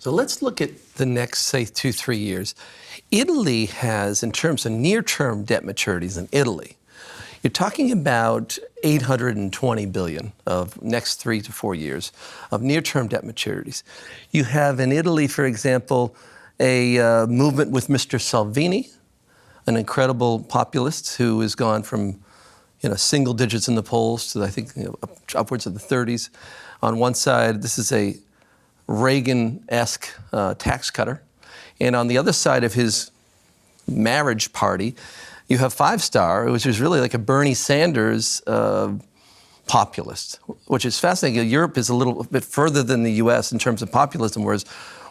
So let's look at the next, say, 2-3 years. Italy has, in terms of near-term debt maturities in Italy, you're talking about $820 billion of next 3 to 4 years of near-term debt maturities. You have in Italy, for example, a movement with Mr. Salvini, an incredible populist who has gone from single digits in the polls to, I think, upwards of the 30s. On one side, this is a Reagan-esque tax cutter. And on the other side of his marriage party, you have Five Star, which is really like a Bernie Sanders populist, which is fascinating. Europe is a little bit further than the US in terms of populism, whereas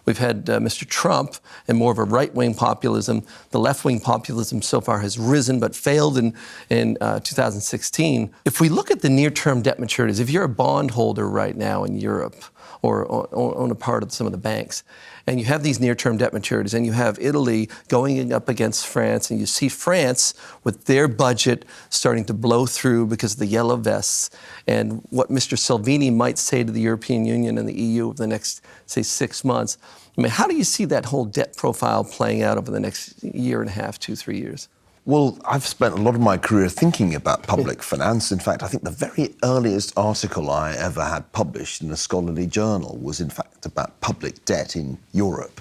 we've had Mr. Trump and more of a right-wing populism. The left-wing populism so far has risen but failed in 2016. If we look at the near-term debt maturities, if you're a bondholder right now in Europe or own a part of some of the banks, and you have these near-term debt maturities, and you have Italy going up against France, and you see France with their budget starting to blow through because of the yellow vests, and what Mr. Salvini might say to the European Union and the EU over the next, say, 6 months. I mean, how do you see that whole debt profile playing out over the next year and a half, 2-3 years? Well, I've spent a lot of my career thinking about public finance. In fact, I think the very earliest article I ever had published in a scholarly journal was, in fact, about public debt in Europe,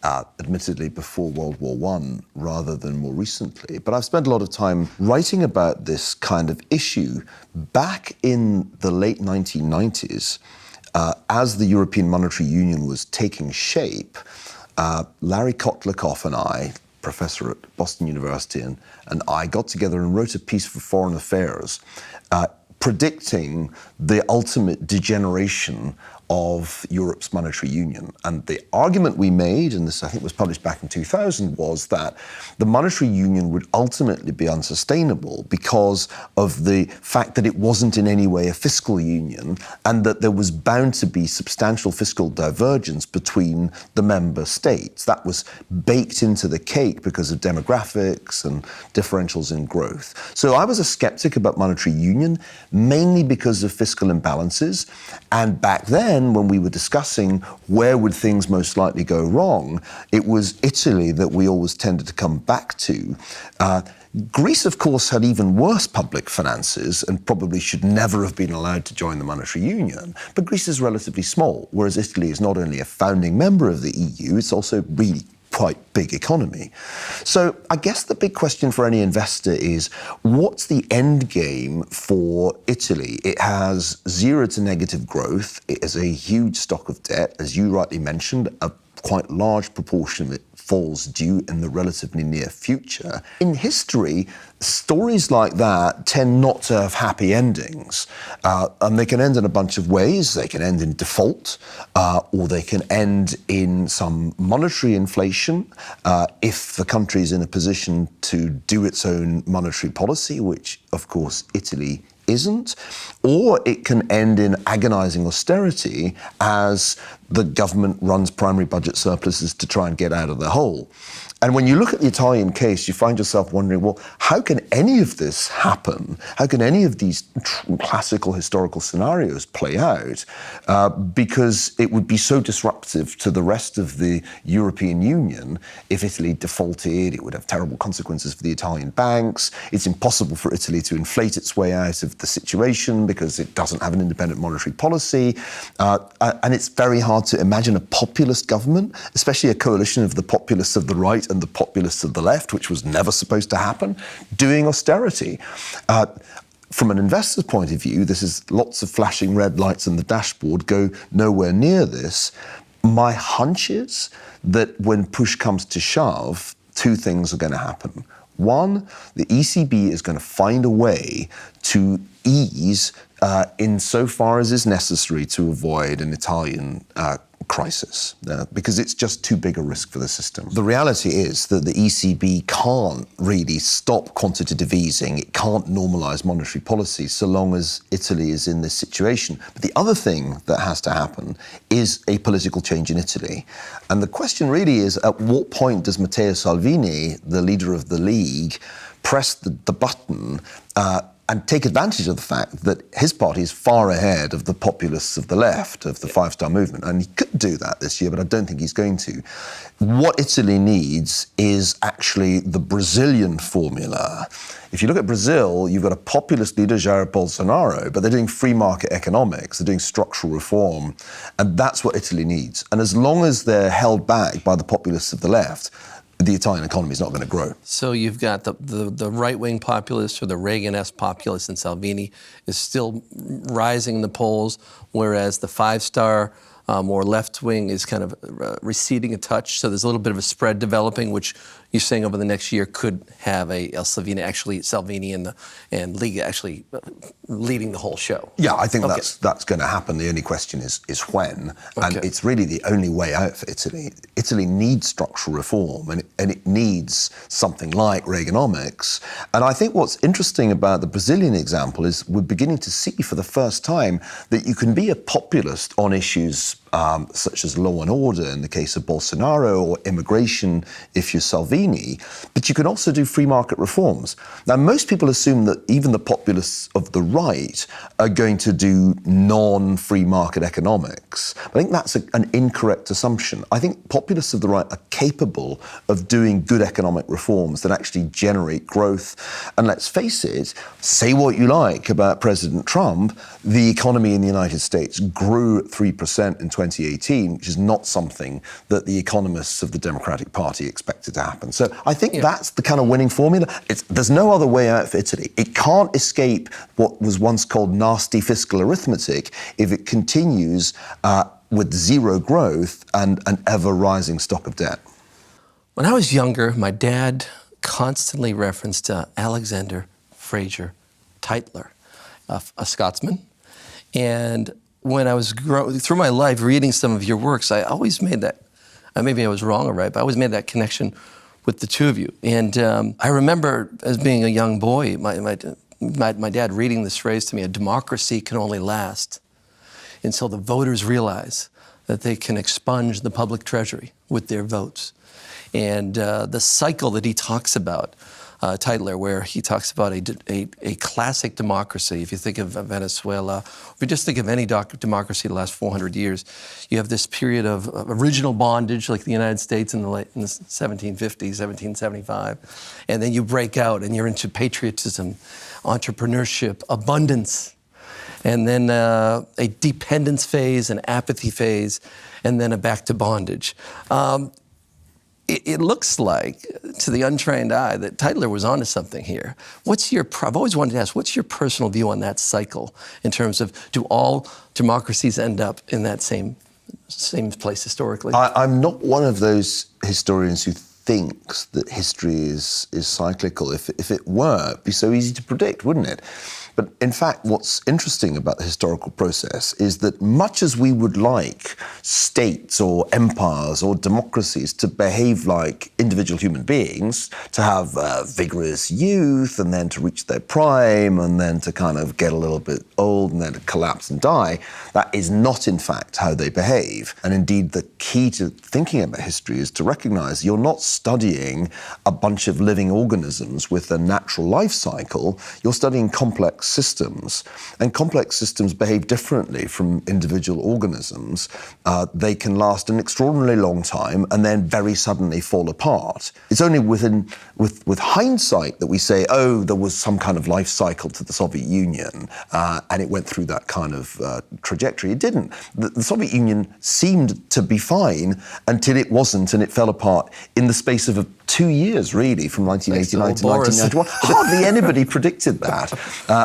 admittedly before World War I rather than more recently. But I've spent a lot of time writing about this kind of issue back in the late 1990s. As the European Monetary Union was taking shape, Larry Kotlikoff and I, professor at Boston University, and I got together and wrote a piece for Foreign Affairs predicting the ultimate degeneration of Europe's monetary union. And the argument we made, and this I think was published back in 2000, was that the monetary union would ultimately be unsustainable because of the fact that it wasn't in any way a fiscal union, and that there was bound to be substantial fiscal divergence between the member states. That was baked into the cake because of demographics and differentials in growth. So I was a skeptic about monetary union, mainly because of fiscal imbalances. And back then, when we were discussing where would things most likely go wrong, it was Italy that we always tended to come back to. Greece, of course, had even worse public finances and probably should never have been allowed to join the monetary union. But Greece is relatively small, whereas Italy is not only a founding member of the EU, it's also really quite big economy. So I guess the big question for any investor is, what's the end game for Italy? It has zero to negative growth. It has a huge stock of debt. As you rightly mentioned, a quite large proportion of it falls due in the relatively near future. In history, stories like that tend not to have happy endings. And they can end in a bunch of ways. They can end in default, or they can end in some monetary inflation if the country is in a position to do its own monetary policy, which, of course, Italy isn't, or it can end in agonizing austerity as the government runs primary budget surpluses to try and get out of the hole. And when you look at the Italian case, you find yourself wondering, well, how can any of this happen? How can any of these classical historical scenarios play out? Because it would be so disruptive to the rest of the European Union. If Italy defaulted, it would have terrible consequences for the Italian banks. It's impossible for Italy to inflate its way out of the situation because it doesn't have an independent monetary policy. And it's very hard to imagine a populist government, especially a coalition of the populists of the right and the populists of the left, which was never supposed to happen, doing austerity. From an investor's point of view, this is lots of flashing red lights on the dashboard, go nowhere near this. My hunch is that when push comes to shove, two things are going to happen. One, the ECB is going to find a way to ease insofar as is necessary to avoid an Italian crisis, because it's just too big a risk for the system. The reality is that the ECB can't really stop quantitative easing. It can't normalize monetary policy so long as Italy is in this situation. But the other thing that has to happen is a political change in Italy. And the question really is, at what point does Matteo Salvini, the leader of the League, press the button and take advantage of the fact that his party is far ahead of the populists of the left, of the Five Star Movement. And he could do that this year, but I don't think he's going to. What Italy needs is actually the Brazilian formula. If you look at Brazil, you've got a populist leader, Jair Bolsonaro, but they're doing free market economics, they're doing structural reform, and that's what Italy needs. And as long as they're held back by the populists of the left, the Italian economy is not going to grow. So you've got the right-wing populist, or the Reagan-esque populist in Salvini, is still rising in the polls, whereas the five-star, more left-wing is kind of receding a touch. So there's a little bit of a spread developing, which you're saying over the next year could have a Salvini and Liga actually leading the whole show. Yeah, I think that's going to happen. The only question is when, and it's really the only way out for Italy. Italy needs structural reform, and it needs something like Reaganomics. And I think what's interesting about the Brazilian example is we're beginning to see for the first time that you can be a populist on issues such as law and order in the case of Bolsonaro, or immigration if you're Salvini, but you can also do free market reforms. Now, most people assume that even the populists of the right are going to do non-free market economics. I think that's an incorrect assumption. I think populists of the right are capable of doing good economic reforms that actually generate growth. And let's face it, say what you like about President Trump, the economy in the United States grew at 3% in 2018, which is not something that the economists of the Democratic Party expected to happen. So I think that's the kind of winning formula. There's no other way out for Italy. It can't escape what was once called nasty fiscal arithmetic if it continues with zero growth and an ever-rising stock of debt. When I was younger, my dad constantly referenced Alexander Fraser Tytler, a Scotsman. And when I was through my life reading some of your works, I always made that, maybe I was wrong or right, but I always made that connection with the two of you. And I remember as being a young boy, my dad reading this phrase to me: a democracy can only last until the voters realize that they can expunge the public treasury with their votes. And the cycle that he talks about, Tytler, where he talks about a classic democracy. If you think of Venezuela, if you just think of any democracy the last 400 years, you have this period of original bondage, like the United States in the 1750s, 1775, and then you break out and you're into patriotism, entrepreneurship, abundance, and then a dependence phase, an apathy phase, and then a back to bondage. It looks like, to the untrained eye, that Tytler was onto something here. I've always wanted to ask, what's your personal view on that cycle in terms of, do all democracies end up in that same place historically? I'm not one of those historians who thinks that history is cyclical. If it were, it'd be so easy to predict, wouldn't it? But in fact, what's interesting about the historical process is that much as we would like states or empires or democracies to behave like individual human beings, to have vigorous youth and then to reach their prime and then to kind of get a little bit old and then to collapse and die, that is not in fact how they behave. And indeed, the key to thinking about history is to recognize you're not studying a bunch of living organisms with a natural life cycle, you're studying complex systems. And complex systems behave differently from individual organisms. They can last an extraordinarily long time and then very suddenly fall apart. It's only with hindsight that we say, oh, there was some kind of life cycle to the Soviet Union and it went through that kind of trajectory. It didn't. The Soviet Union seemed to be fine until it wasn't, and it fell apart in the space of 2 years, really, from 1989 to 1991. Hardly anybody predicted that.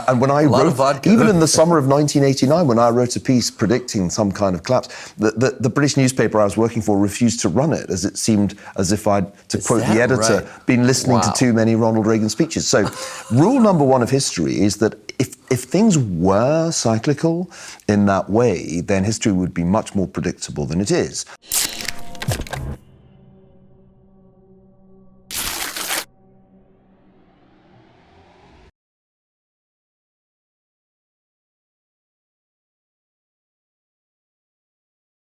And when I wrote, even in the summer of 1989, when I wrote a piece predicting some kind of collapse, the British newspaper I was working for refused to run it, as it seemed as if I'd, to quote the editor, been listening to too many Ronald Reagan speeches. So rule number one of history is that if things were cyclical in that way, then history would be much more predictable than it is.